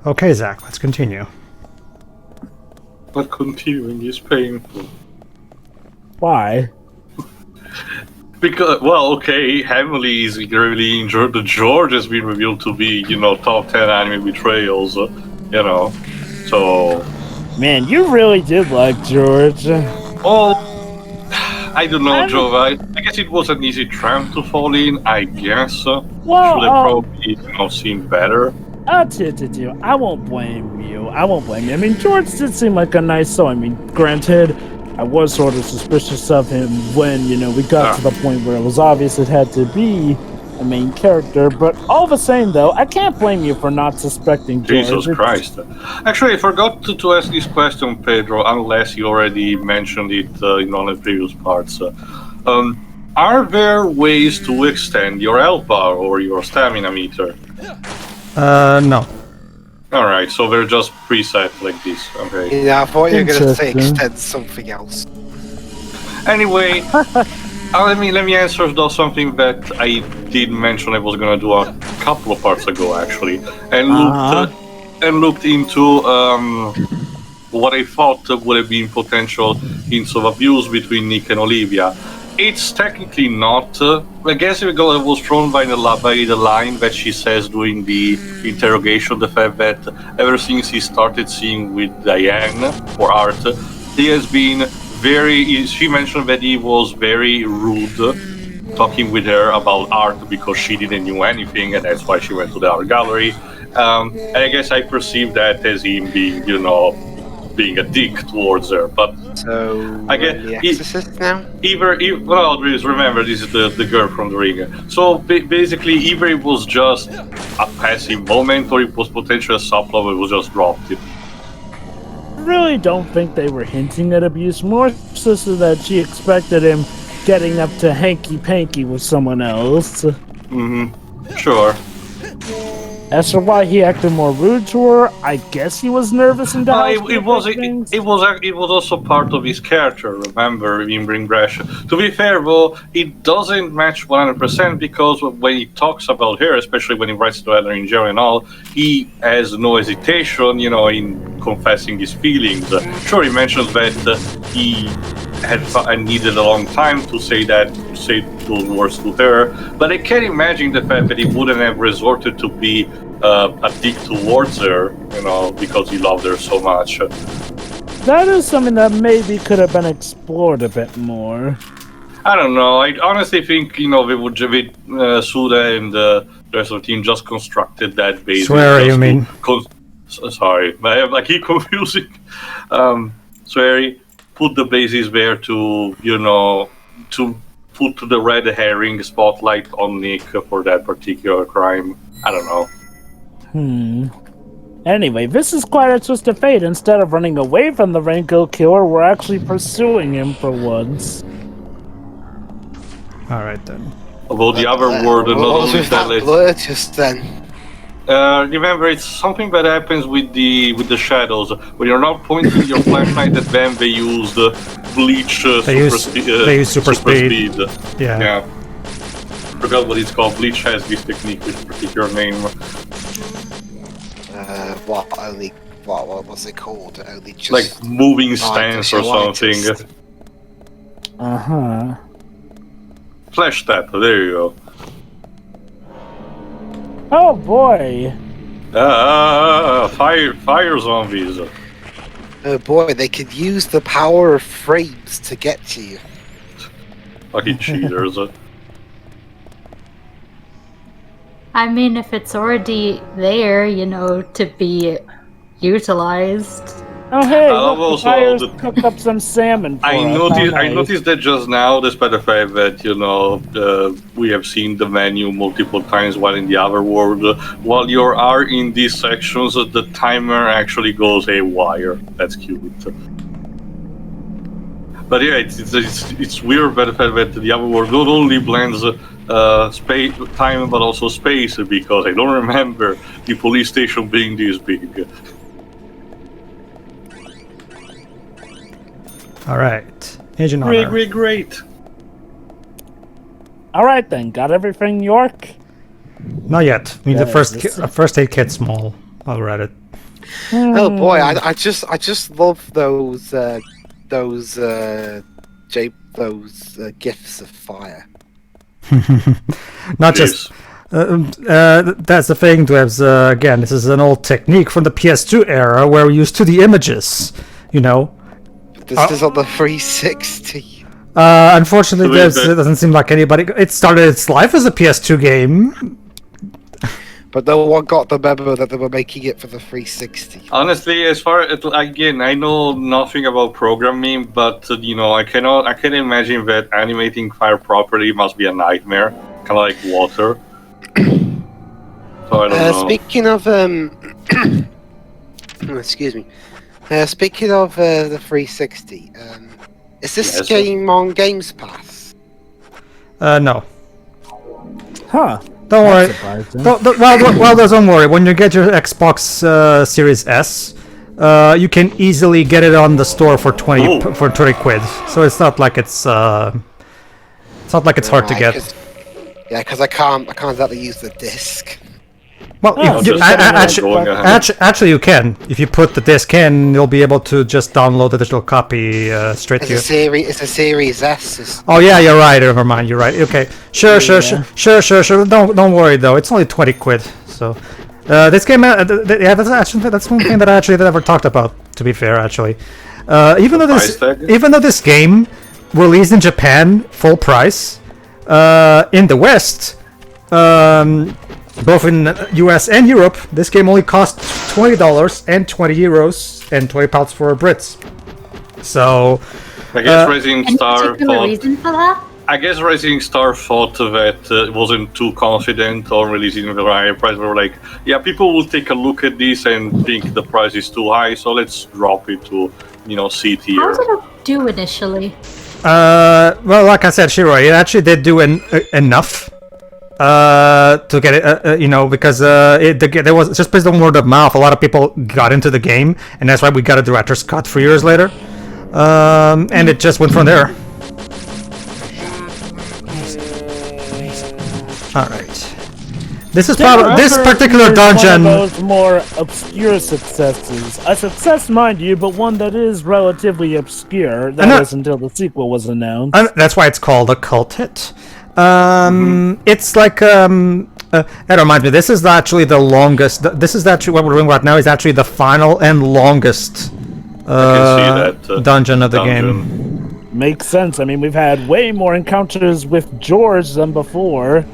Okay, Zach, let's continue. But continuing is painful. Why? Because, well, okay, Emily is really injured. The George has been revealed to be, top 10 anime betrayals, so... Man, you really did like George. Oh, I don't know, Joe. I guess it was an easy tramp to fall in, I guess. Well, should have probably, seen better. I won't blame you. I mean, George did seem like a nice soul. I mean, granted, I was sort of suspicious of him when, we got to the point where it was obvious it had to be a main character, but all the same, though, I can't blame you for not suspecting George. Jesus Christ. Actually, I forgot to ask this question, Pedro, unless you already mentioned it in one of the previous parts. Are there ways to extend your health bar or your stamina meter? No. Alright, so they're just preset like this, okay. Yeah, I thought you were going to say extend something else. Anyway, let me answer though something that I did mention I was gonna do a couple of parts ago actually, and looked into what I thought would have been potential hints of abuse between Nick and Olivia. It's technically not. I guess it was thrown by the line that she says during the interrogation, the fact that ever since he started seeing with Diane or Art, he has been she mentioned that he was very rude talking with her about art because she didn't know anything, and that's why she went to the art gallery. And I guess I perceived that as him being, being a dick towards her. But so I guess the Exorcist now. Remember, this is the girl from the ring. So basically, either it was just a passive moment, or it was potentially a subplot. It was just dropped. I really don't think they were hinting at abuse, more so that she expected him getting up to hanky-panky with someone else. Mm-hmm. Sure. As for why he acted more rude to her, I guess he was nervous and it was also part of his character, remember, in Bring Brash. To be fair, though, it doesn't match 100% because when he talks about her, especially when he writes to her in jail and all, he has no hesitation, in confessing his feelings. Sure, he mentions that he had needed a long time to say those words to her, but I can't imagine the fact that he wouldn't have resorted to be a dick towards her, because he loved her so much. That is something that maybe could have been explored a bit more. I don't know. I honestly think, Suda and the rest of the team just constructed that base. Swear, you mean? Sorry, I keep confusing. Swery put the bases there to, to put the red herring spotlight on Nick for that particular crime. I don't know. Anyway, this is quite a twist of fate. Instead of running away from the Renko killer, we're actually pursuing him for once. Alright then. Although the other word, not only that just then. Remember, it's something that happens with the shadows. When you're not pointing your flashlight at them, they use the bleach. They use super speed. Yeah. Forgot what it's called. Bleach has this technique with a particular name. What was it called? Only just like moving stance or something. Flash tap. There you go. Oh boy! Fire zombies. Oh boy, they could use the power of frames to get to you. Fucking cheaters. I mean, if it's already there, to be utilized. Oh hey, look, the fires cooked up some salmon for us. I noticed that just now, despite the fact that, we have seen the menu multiple times while in the other world. While you are in these sections, the timer actually goes haywire. That's cute. But yeah, it's weird by the fact that the other world not only blends space, time, but also space, because I don't remember the police station being this big. Alright. Agent Honor. Great. Alright then, got everything, York? Not yet. We need the first aid kit small. I'll read it. Oh boy, I just love those gifs of fire. Not just. That's the thing, Dwebs. Again, this is an old technique from the PS2 era where we used 2D images. You know. This is on the 360. Unfortunately, it doesn't seem like anybody. It started its life as a PS2 game. But no one got the memo that they were making it for the 360. Honestly, as far as again, I know nothing about programming, but you know, I can imagine that animating fire properly must be a nightmare, kind of like water. So I don't know. Speaking of excuse me. Speaking of the 360, is this game on Games Pass? No. Huh. Don't worry. Don't worry. When you get your Xbox Series S, you can easily get it on the store for 20 quid. So it's not like it's hard to get. Because I can't exactly use the disc. Well, actually, you can. If you put the disc in, you'll be able to just download the digital copy straight to you. It's a Series S. Oh yeah, you're right. Never mind. You're right. Okay. Sure. Don't worry though. It's only 20 quid. So this game, that's one thing that I actually never talked about. To be fair, actually, even though this game released in Japan full price, in the West, both in US and Europe, this game only cost $20 and €20 and £20 for Brits. So I guess Rising Star thought. Reason for that? I guess Rising Star thought that it wasn't too confident on releasing the higher price. They were like, yeah, people will take a look at this and think the price is too high, so let's drop it to, C tier. How did it do initially? Well, like I said, Shiro, it actually did do enough to get it, because there was just based on word of mouth. A lot of people got into the game, and that's why we got a director's cut 3 years later, and it just went from there. All right. This is probably this particular dungeon. One of those more obscure successes. A success, mind you, but one that is relatively obscure. That is until the sequel was announced. That's why it's called a cult hit. It's like that reminds me. This is actually the longest. This is actually what we're doing right now. Is actually the final and longest dungeon of the game. Makes sense. I mean, we've had way more encounters with George than before.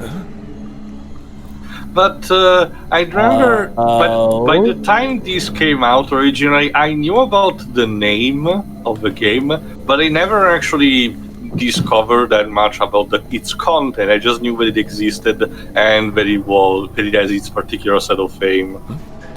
But I remember, but by the time this came out originally, I knew about the name of the game, but I never actually discovered that much about its content. I just knew that it existed and that it has its particular set of fame.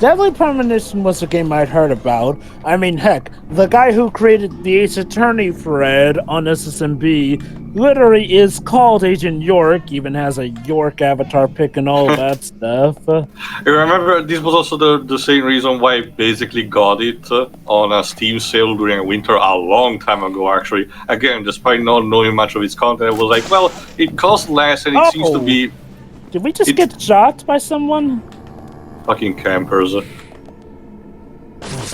Deadly Premonition was a game I'd heard about. I mean, heck, the guy who created the Ace Attorney thread on SSMB literally is called Agent York, even has a York avatar pic and all that stuff. I remember this was also the same reason why I basically got it on a Steam sale during winter a long time ago, actually. Again, despite not knowing much of its content, I was like, well, it costs less and it seems to be... Did we just get shot by someone? Fucking campers.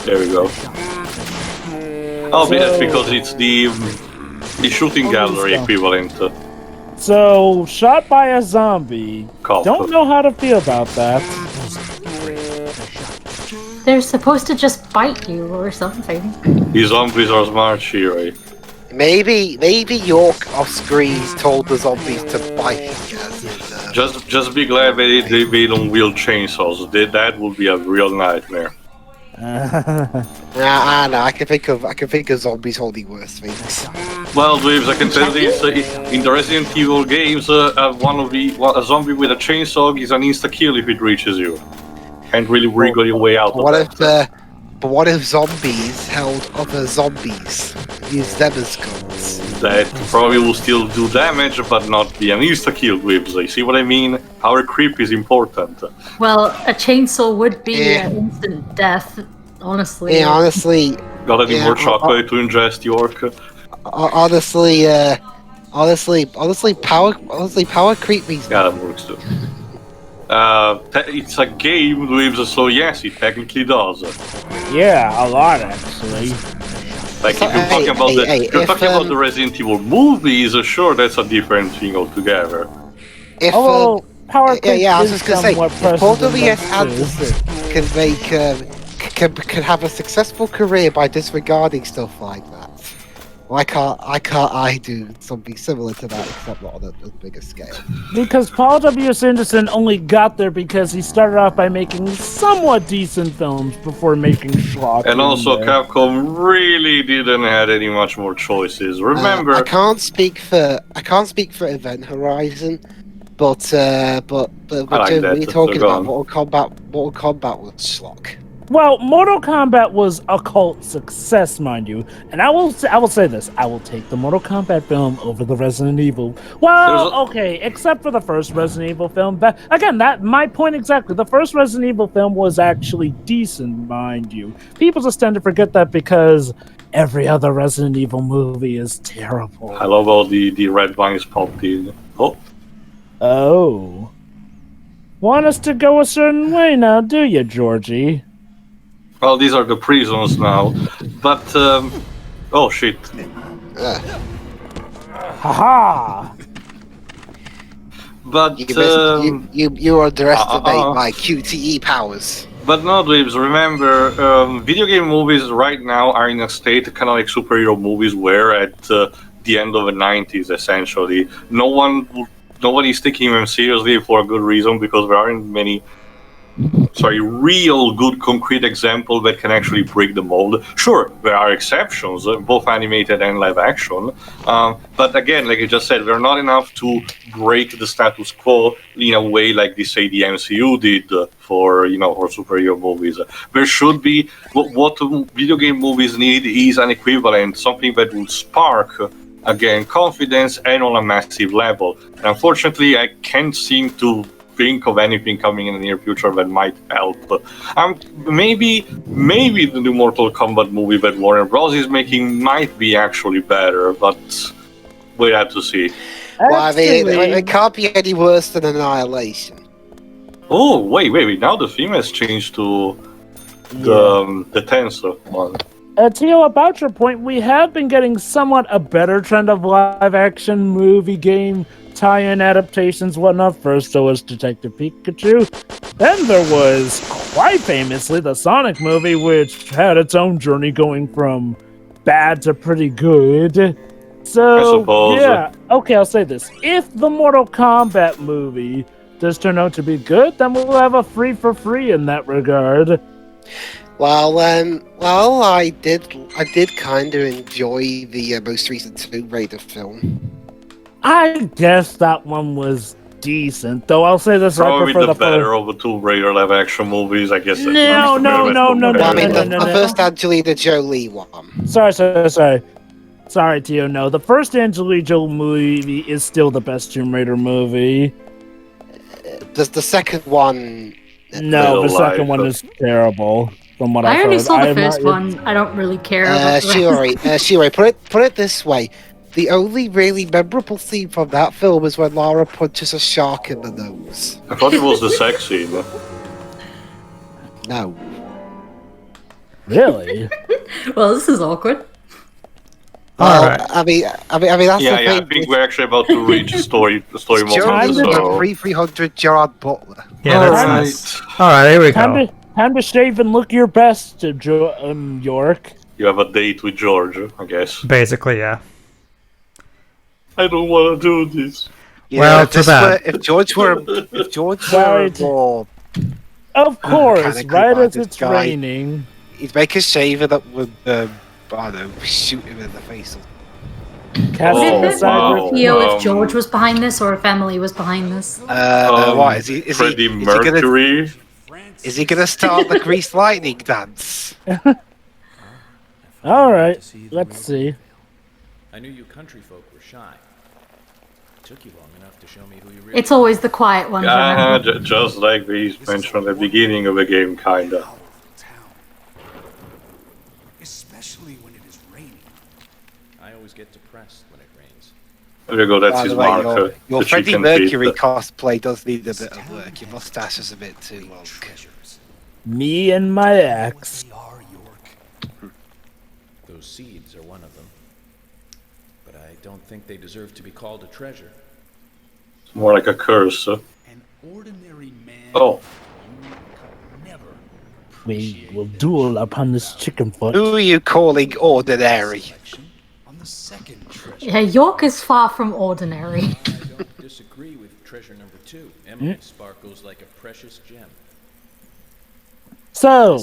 There we go. Oh, that's because it's the shooting gallery equivalent. So, shot by a zombie. Don't know how to feel about that. They're supposed to just bite you or something. These zombies are smart, Shiri. Maybe York off screen told the zombies to bite him. Just be glad they don't wield chainsaws. That would be a real nightmare. I can think of zombies holding worse things. Well, Dweebs, I can tell this in the Resident Evil games, a zombie with a chainsaw is an insta kill if it reaches you. Can't really wriggle your way out of that. But what if zombies held other zombies? Use them as guns. That probably will still do damage, but not be an insta-kill, Dweebs. You see what I mean? Power creep is important. Well, a chainsaw would be an instant death, honestly. Yeah, honestly... Got any more chocolate to ingest, York? Honestly, power creep means... Yeah, that works too. It's a game, Dweebs, so yes, it technically does. Yeah, a lot actually. Like if you're talking about about the Resident Evil movies, sure, that's a different thing altogether. If Power Creep I was just gonna say, if Paul W.S. Anderson can have a successful career by disregarding stuff like that, why can't I do something similar to that, except not on a bigger scale? Because Paul W.S. Anderson only got there because he started off by making somewhat decent films before making schlock. And also, Capcom really didn't have any much more choices. Remember, I can't speak for Event Horizon, but we're talking about Mortal Kombat was schlock. Well, Mortal Kombat was a cult success, mind you, and I will say this: I will take the Mortal Kombat film over the Resident Evil. Well, okay, except for the first Resident Evil film. But again, that my point exactly. The first Resident Evil film was actually decent, mind you. People just tend to forget that because every other Resident Evil movie is terrible. I love how the red vines popped in. Oh. Want us to go a certain way now, do you, Georgie? Well, these are the prisons now, but oh shit! Haha! But you underestimate my QTE powers. But no, Dweebs, remember, video game movies right now are in a state kind of like superhero movies were at the end of the 90s, essentially. Nobody's taking them seriously for a good reason, because there aren't many real good concrete example that can actually break the mold. Sure, there are exceptions, both animated and live action, but again, like I just said, they're not enough to break the status quo in a way like the MCU did for superhero movies. There should be what video game movies need is an equivalent, something that would spark again confidence and on a massive level. And unfortunately, I can't seem to think of anything coming in the near future that might help. Maybe the new Mortal Kombat movie that Warner Bros. Is making might be actually better, but we have to see. Well, I mean, it can't be any worse than Annihilation. Oh, wait, now the theme has changed to the tense one. Tio, about your point, we have been getting somewhat a better trend of live-action movie game tie-in adaptations, whatnot. First there was Detective Pikachu, then there was, quite famously, the Sonic movie, which had its own journey going from bad to pretty good. So, I suppose. Yeah, okay, I'll say this. If the Mortal Kombat movie does turn out to be good, then we'll have a free for free in that regard. Well, I did kind of enjoy the most recent Tomb Raider film. I guess that one was decent, though I'll say this. Probably the better of the Tomb Raider live action movies, I guess. No. I mean, the first Angelina Jolie one. Sorry, Tio, no. The first Angelina Jolie movie is still the best Tomb Raider movie. The second one... No, the second one is terrible. From what I only saw the first one. I don't really care about Shiori, put it this way. The only really memorable scene from that film is when Lara punches a shark in the nose. I thought it was the sex scene. No. Really? Well, this is awkward. Well, Alright. I mean, that's the thing. I think we're actually about to reach the story moment. So. 300 Gerard Butler. Yeah, that's nice. Alright, here we go. Time to shave and look your best, York. You have a date with George, I guess. Basically, yeah. I don't want to do this. Well, too bad. If George were more... Of course, right as it's raining. He'd make a shaver that would, I don't know, shoot him in the face. If George was behind this or if Emily was behind this. What is he? Freddie Mercury? Is he gonna start the Grease Lightning dance? All right, let's see. I knew you country folk were shy. It took you long enough to show me who you really. It's always the quiet ones. Just like we mentioned at the beginning of the game, kinda. Especially when it is raining. I always get depressed when it rains. There you go, that's his mark. Your Freddie Mercury cosplay does need a bit of work. Your mustache is a bit too long. Me and my ex. Those seeds are one of them. But I don't think they deserve to be called a treasure. It's more like a curse. An ordinary man. Oh. We will duel upon this chicken foot. Who are you calling ordinary? On the second treasure. Yeah, York is far from ordinary. I don't disagree with treasure number 2. Emily sparkles like a precious gem. So,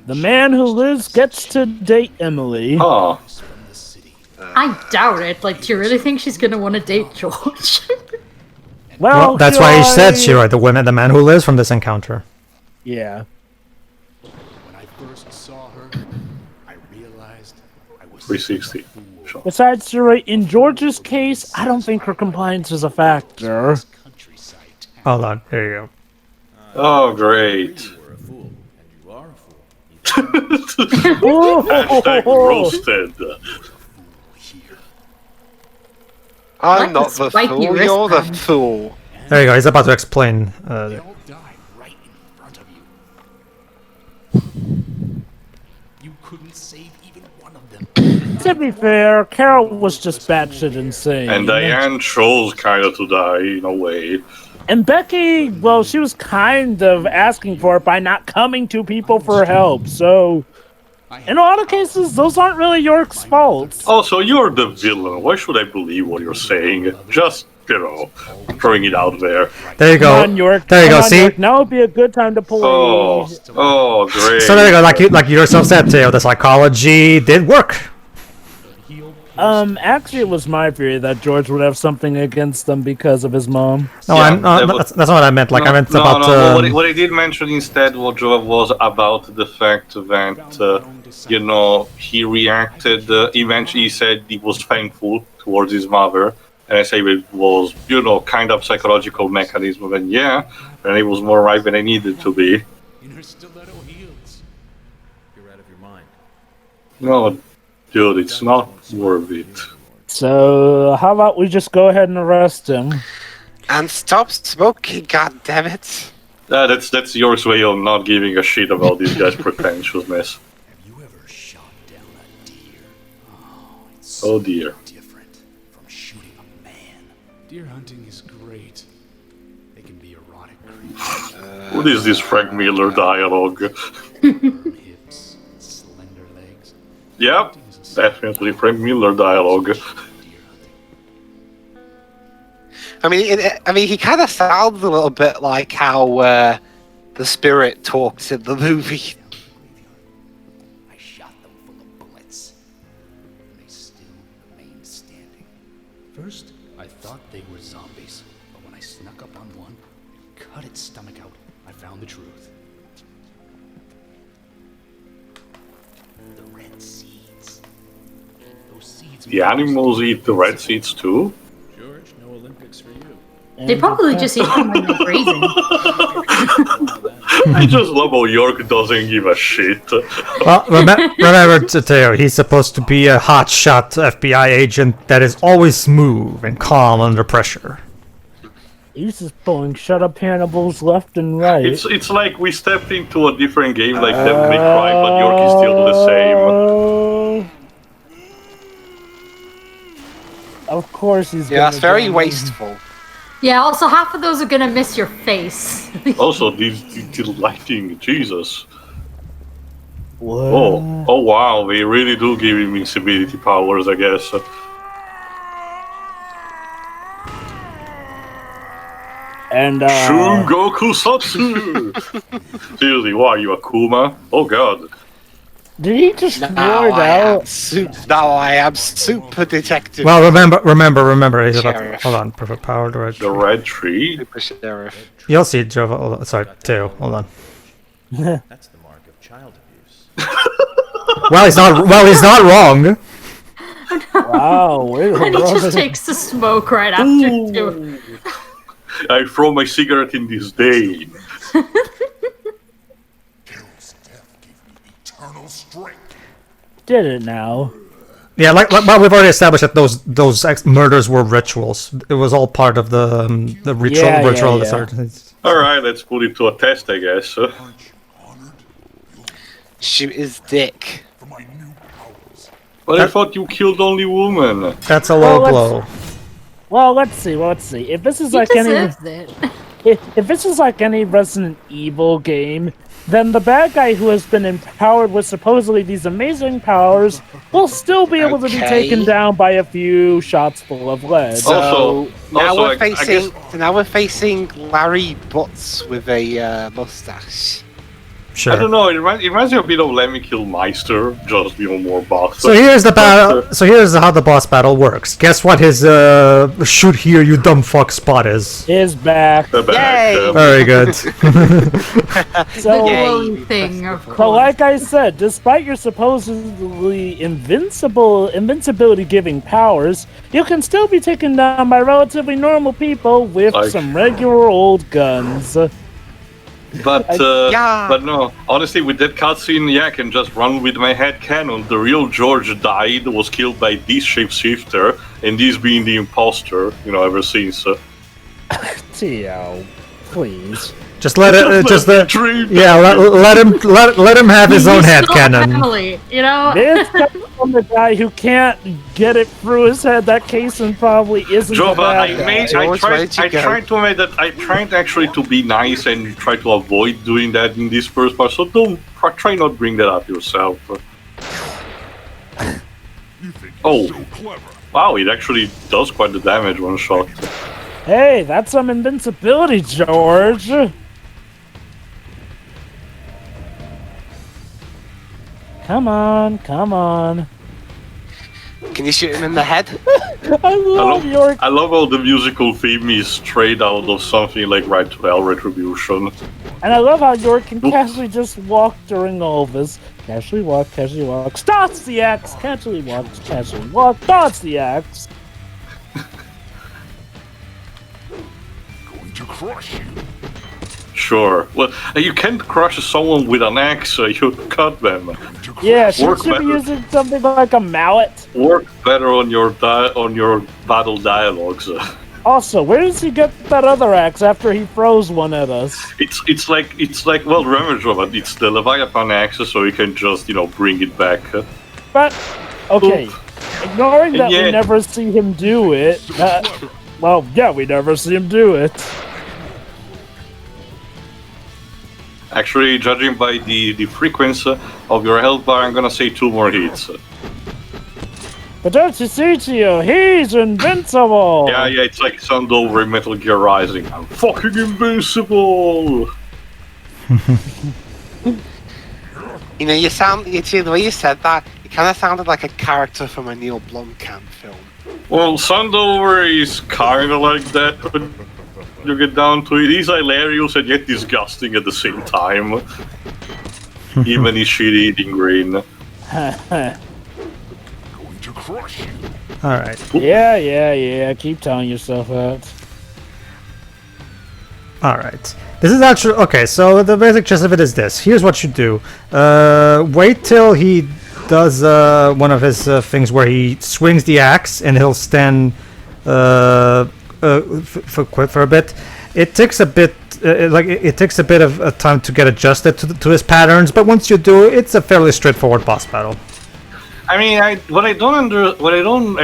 the man who lives gets to date Emily. Oh. I doubt it. Like, do you really think she's gonna want to date George? Well, that's why he said she right. The man who lives from this encounter. Yeah. When I first saw her, I realized I was 360. Sure. Besides, you're right. In George's case, I don't think her compliance is a factor. Hold on. Here you go. Oh, great. You were a fool, and you are a fool. Hashtag roasted. I'm not the spiky fool, you're the wristband. fool. There you go. He's about to explain. They all died right in front of you. You couldn't save even one of them. To be fair, Carol was just batshit insane. And Diane chose kind of to die in a way. And Becky, well, she was kind of asking for it by not coming to people for help. So, in a lot of cases, those aren't really York's fault. Also, you're the villain. Why should I believe what you're saying? Just, throwing it out there. There you go. Come on, York. There you Come go. on, See? York. Now would be a good time to pull Oh, great. So there you go. Like you yourself said, Teo, the psychology did work. Actually, it was my theory that George would have something against them because of his mom. No, Yeah, that's not what I meant. Like I meant about. What I did mention instead was about the fact that he reacted. Eventually, he said he was thankful towards his mother, and I say it was kind of psychological mechanism. And and it was more right than I needed to be. In her stiletto heels. You're out of your mind. No, dude, it's not worth it. So, how about we just go ahead and arrest him? And stop smoking, goddammit. That's your way of not giving a shit about this guy's pretentiousness. Have you ever shot down a deer? Oh, it's Oh dear. different from shooting a man. Deer hunting is great. They can be erotic creatures. What is this Frank Miller dialogue? Hips, slender legs. Yep, definitely Frank Miller dialogue. I mean, he kind of sounds a little bit like how the spirit talks in the movie. I shot them full of bullets. And they still remain standing. First, I thought they were zombies, but when I snuck up on one and cut its stomach out, I found the truth. The red seeds. Those seeds. The animals eat the red seeds too? George, no Olympics for you. They probably just eat them when they're grazing. I just love how York doesn't give a shit. Well, remember, Teo, he's supposed to be a hotshot FBI agent that is always smooth and calm under pressure. He's just pulling shut-up Hannibals left and right. It's like we stepped into a different game like Devil May Cry, but York is still the same. Of course he's Yeah, that's gonna very go- wasteful. Yeah, also half of those are gonna miss your face. Also, the lighting, Jesus. What? Oh wow, they really do give him invincibility powers, I guess. And Shun Goku Satsu! Seriously, why are you Akuma? Oh god. did he just roar it out? Now I am super detective. Well, remember. He's about. Sheriff. Hold on, perfect power. The red tree? Super sheriff. You'll see, Jova. Hold on, sorry, Teo. Hold on. That's the mark of child abuse. Well, he's not wrong. Wow, wait And he just takes the smoke right after too. I throw my cigarette in this day. Carol's death gave me eternal strength. Did it now? Yeah, like we've already established that those murders were rituals. It was all part of the ritual. All right, let's put it to a test, I guess. Shoot his dick. But I thought you killed only women. That's a low blow. Well, let's see. If this is like any, if this is like any Resident Evil game, then the bad guy who has been empowered with supposedly these amazing powers will still be able to be taken down by a few shots full of lead. So now we're facing Larry Butts with a mustache. Sure. I don't know. It reminds me a bit of Lemmy Killmeister, just more boss. So here's the battle. So here's how the boss battle works. Guess what his shoot here, you dumb fuck spot is? His back. The back. Yay! Very good. So like I said, despite your supposedly invincibility giving powers, you can still be taken down by relatively normal people with some regular old guns. But no, honestly, with that cutscene, yeah, I can just run with my head cannon. The real George died, was killed by this shapeshifter, and this being the imposter, ever since. Tio, please. Just let it. Let him have his own head cannon. Family, This comes from the guy who can't get it through his head that Kaysen probably isn't. Joe, but I tried actually to be nice and try to avoid doing that in this first part. So try not bring that up yourself. Wow! It actually does quite the damage one shot. Hey, that's some invincibility, George. Come on. Can you shoot him in the head? I love how the musical theme is straight out of something like Right to Hell Retribution. And I love how York can casually just walk during all this. Casually walk, starts the axe, casually walk, starts the axe. Going to crush you. Sure. Well, you can't crush someone with an axe, you cut them. Yeah, should be using something like a mallet. Work better on your battle dialogues. Also, where does he get that other axe after he throws one at us? It's like well, remember, Joe, it's the Leviathan axe, so you can just bring it back. But okay, ignoring that we never see him do it. Well, yeah, we never see him do it. Actually, judging by the frequency of your health bar, I'm gonna say 2 more hits. But don't you see, Tio? He's invincible! Yeah, it's like Sundover in Metal Gear Rising. I'm fucking invincible! The way you said that, it kind of sounded like a character from a Neil Blomkamp film. Well, Sundover is kind of like that, but you get down to it. He's hilarious and yet disgusting at the same time. Even his shit-eating grin. Going to crush you. Alright. Yeah. Keep telling yourself that. Alright. This is actually... Okay, so the basic gist of it is this. Here's what you do. Wait till he does one of his things where he swings the axe and he'll stand for a bit. It takes a bit it takes a bit of time to get adjusted to his patterns, but once you do, it's a fairly straightforward boss battle. I mean, I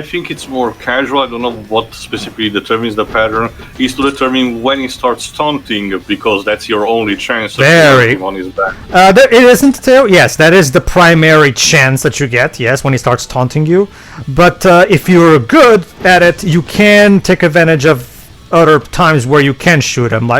think it's more casual. I don't know what specifically determines the pattern. Is to determine when he starts taunting, because that's your only chance of getting him on his back. It isn't. Yes, that is the primary chance that you get. Yes, when he starts taunting you. But if you're good at it, you can take advantage of other times where you can shoot him.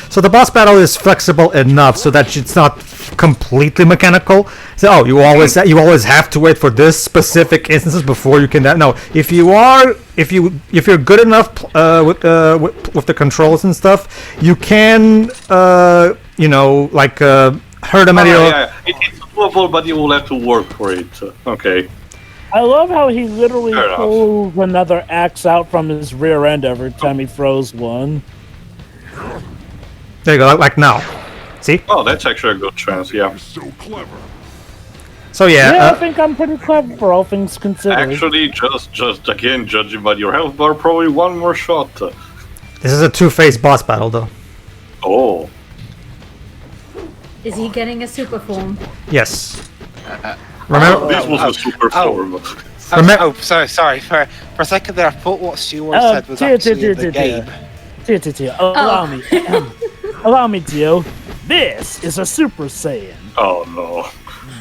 So the boss battle is flexible enough so that it's not completely mechanical. So you always have to wait for this specific instances before you can. No, if you're good enough with the controls and stuff, you can hurt him at your. Yeah. It's doable, but you will have to work for it. Okay. I love how he literally pulls another axe out from his rear end every time he throws one. There you go, like now. See? Oh, that's actually a good chance, yeah. So clever. So yeah, I think I'm pretty clever for all things considered. Actually, just again, judging by your health bar, probably one more shot. This is a two-phase boss battle, though. Oh. Is he getting a super form? Yes. Remember, this was a super form. Sorry. For a second there, I thought what Stuart said was actually in the game. Allow me, Dio. This is a Super Saiyan. Oh no.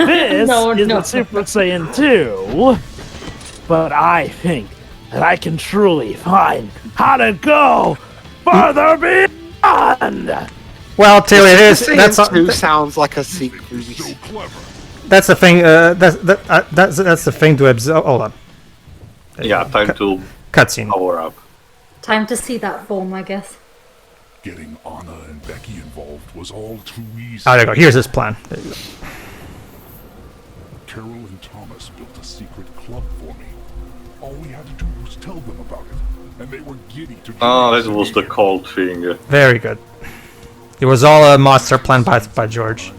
This is a Super Saiyan 2. But I think that I can truly find how to go further beyond. well, Tilly, it is. That's sounds like a secret. So clever. That's the thing. That's the thing to absorb. Hold on. Yeah, time to Cutscene. power up. Time to see that form, I guess. Getting Anna and Becky involved was all too easy. Oh, there you go. Here's his plan. There you go. Carol and Thomas built a secret club for me. All we had to do was tell them about it, and they were giddy to. Ah, that was the cold thing. Very good. It was all a master plan by George.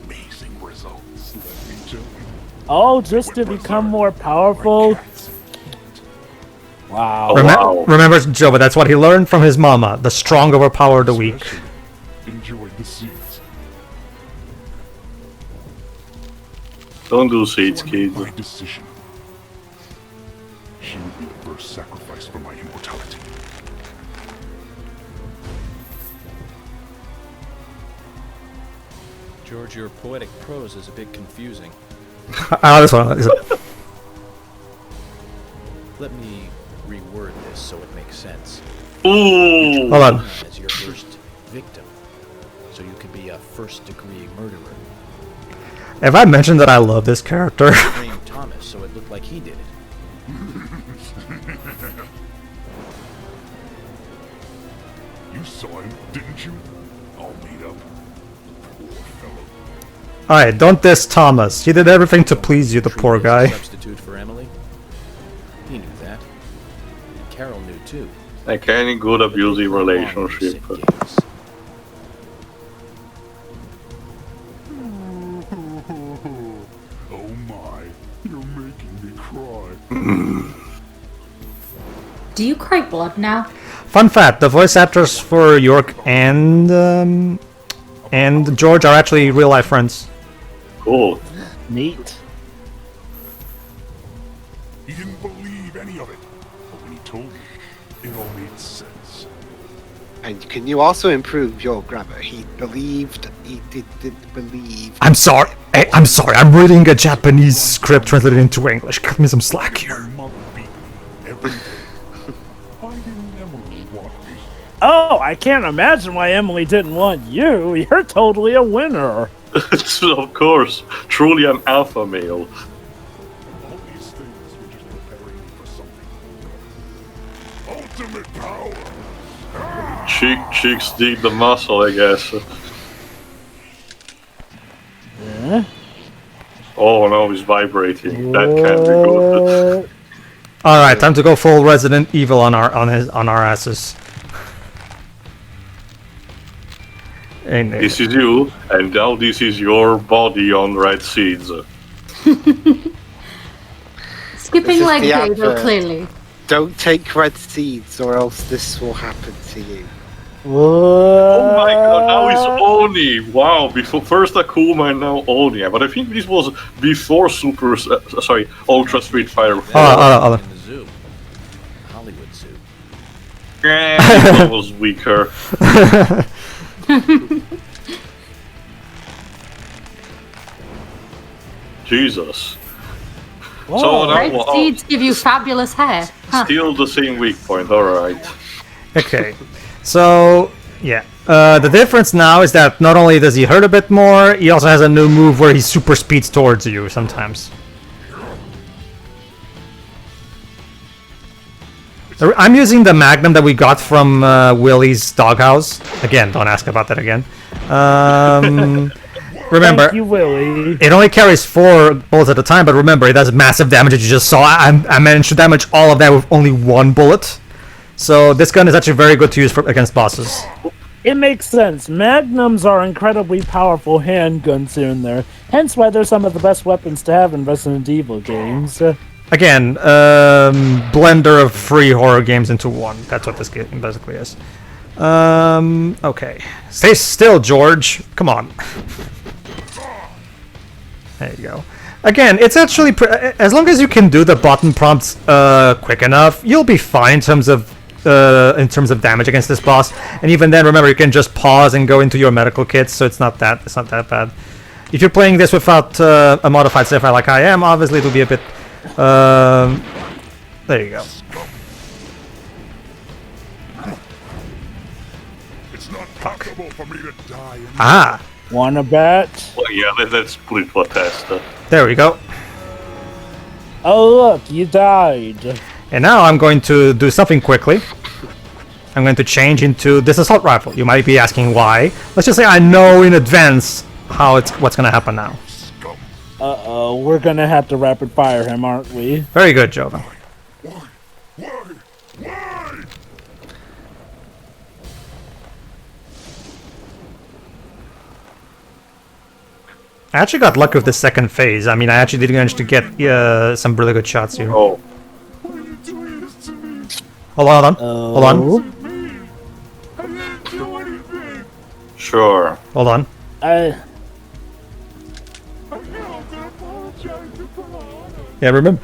Amazing results, let me tell you. Oh, just to become more powerful? Wow. Wow. Remember, Joe, but that's what he learned from his mama. The strong overpower the weak. Enjoyed the seeds. Don't do seeds, kids. My decision. She would be the first sacrifice for my immortality. George, your poetic prose is a bit confusing. This one. Let me reword this so it makes sense. Ooh. Hold on. As your first victim, so you could be a first-degree murderer. Have I mentioned that I love this character? Framed Thomas, so it looked like he did it. You saw him, didn't you? I'll meet up. Poor fellow. Alright, don't diss Thomas. He did everything to please you, the poor Truth is a guy. Substitute for Emily. He knew that. And Carol knew too. Like any good abusive relationship. Oh my, you're making me cry. Do you cry blood now? Fun fact: the voice actors for York and George are actually real life friends. Cool. Neat. He didn't believe any of it, but when he told me, it all made sense. And can you also improve your grammar? He did believe. I'm sorry. I'm sorry. I'm reading a Japanese script translated into English. Cut me some slack here. Mother beat me every day. Why didn't Emily want me? Oh, I can't imagine why Emily didn't want you. You're totally a winner. Of course, truly an alpha male. All these things were just preparing me for something. Ultimate power! Cheeks dig the muscle, I guess. Yeah. Oh no, he's vibrating. That can't be good. All right, time to go full Resident Evil on our asses. And This is you, and now this is your body on red seeds. Skipping This is leg the day, though, advert. clearly. Don't take red seeds, or else this will happen to you. Oh my god, now it's Oni! Wow, before first Akuma and now Oni. But I think this was before Ultra Street Fighter 4. hold on. In the zoo. Hollywood zoo. Yeah, it was weaker. Jesus. Whoa. So now, Red seeds give you fabulous hair. Huh. still the same weak point, alright. Okay, so yeah, the difference now is that not only does he hurt a bit more, he also has a new move where he super speeds towards you sometimes. I'm using the Magnum that we got from Willie's doghouse. Again, don't ask about that again. Remember, Thank you, Willie. it only carries 4 bullets at a time, but remember, it does massive damage as you just saw. I managed to damage all of that with only 1 bullet. So this gun is actually very good to use against bosses. it makes sense. Magnums are incredibly powerful handguns here and there. Hence why they're some of the best weapons to have in Resident Evil games. Again, blender of 3 horror games into one. That's what this game basically is. Okay. Stay still, George. Come on. There you go. Again, it's actually as long as you can do the button prompts quick enough, you'll be fine in terms of damage against this boss. And even then, remember, you can just pause and go into your medical kits, so it's not that bad. If you're playing this without a modified save file like I am, obviously it'll be a bit. There you go. It's not possible for me to die. Ah. Wanna bet? Well, yeah, let's put it to a test. There we go. Oh look, you died. And now I'm going to do something quickly. I'm going to change into this assault rifle. You might be asking why. Let's just say I know in advance what's going to happen now. Uh-oh, we're gonna have to rapid fire him, aren't we? Very good, Jovan. Why? I actually got lucky with the second phase. I mean, I actually did manage to get some really good shots here. Oh. Hold on. Hold on. Sure. Hold on. Yeah, remember?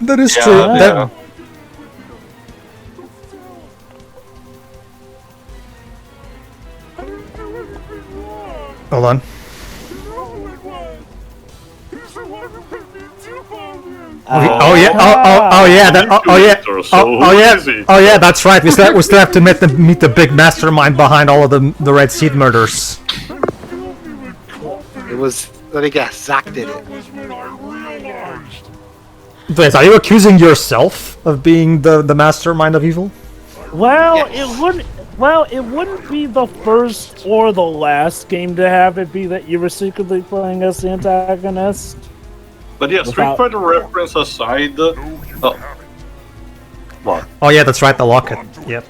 That is true. Yeah. Hold on. Oh yeah! Oh yeah! That's right. We still have to meet the big mastermind behind all of the Red Seed murders. It was. Let me guess. Zach did it. Wait, are you accusing yourself of being the mastermind of evil? Well, it wouldn't be the first or the last game to have it be that you were secretly playing as the antagonist. But yeah, Street Fighter reference aside, what? Oh yeah, that's right, the locket. Yep.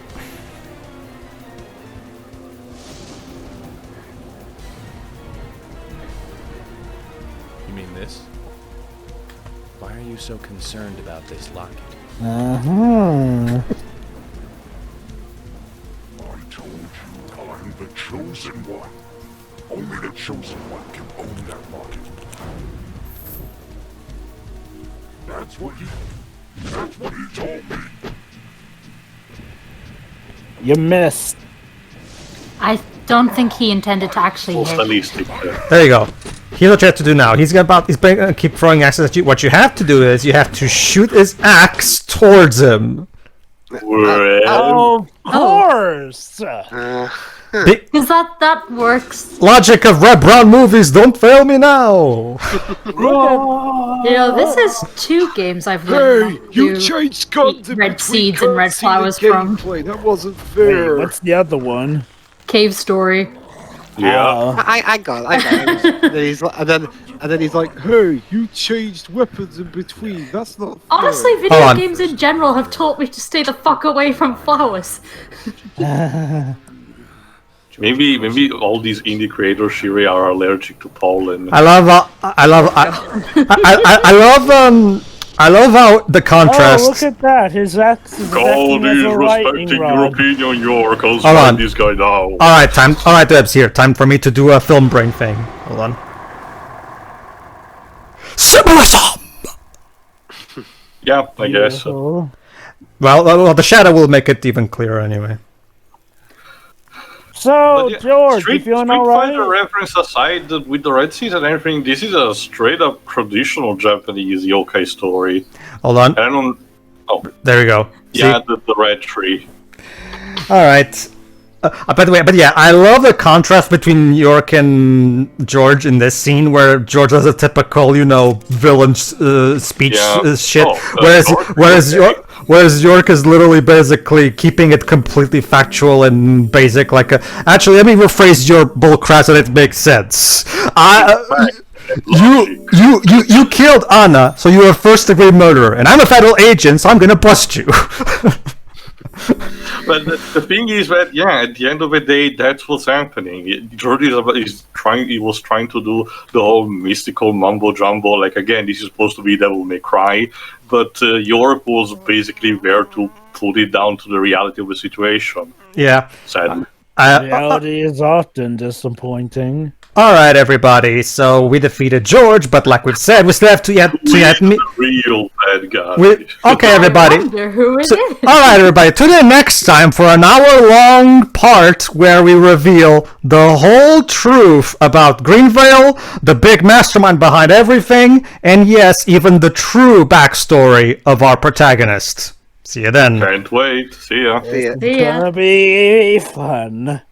You mean this? Why are you so concerned about this locket? Uh-huh. I told you I'm the chosen one. Only the chosen one can own that locket. That's what he told me. You missed. I don't think he intended to actually hit. There you go. Here's what you have to do now. He's gonna keep throwing axes at you. What you have to do is you have to shoot his axe towards him. Of course. Because that works. Logic of Red Brown movies, don't fail me now. This is 2 games I've learned. Hey, you changed content red seeds and red flowers from. That wasn't fair. Wait, what's the other one? Cave Story. Yeah. I got it. and then he's like, hey, you changed weapons in between. That's not fair. Honestly, video games in general have taught me to stay the fuck away from flowers. Maybe all these indie creators, Shiri, are allergic to pollen. I love how the contrast. Oh, look at that! His axe is God is respecting your opinion, York. I'll find this guy now. Alright, Debs, here. Time for me to do a film brain thing. Hold on. Symbolism! Yeah, I guess. Well, the shadow will make it even clearer anyway. So, George, you feeling alright? Street Fighter reference aside, with the Red Seeds and everything, this is a straight-up traditional Japanese yokai story. Hold on. And I don't... Oh. There we go. Yeah, the red tree. Alright. By the way, I love the contrast between York and George in this scene where George has a typical, villain speech shit, whereas York is literally basically keeping it completely factual and basic. Actually, let me rephrase your bullcrap so that it makes sense. You killed Anna, so you're a first-degree murderer, and I'm a federal agent, so I'm gonna bust you. But the thing is that, at the end of the day, that's what's happening. George he was trying to do the whole mystical mumbo jumbo. Like, again, this is supposed to be Devil May Cry, but York was basically there to put it down to the reality of the situation. Yeah. Sadly. Reality is often disappointing. Alright, everybody, so we defeated George, but like we've said, we still have to yet meet... real bad guy. Okay, everybody. Who is it? Alright, everybody, tune in next time for an hour-long part where we reveal the whole truth about Greenvale, the big mastermind behind everything, and yes, even the true backstory of our protagonist. See you then. Can't wait. See ya. See ya. See ya. It's gonna be fun.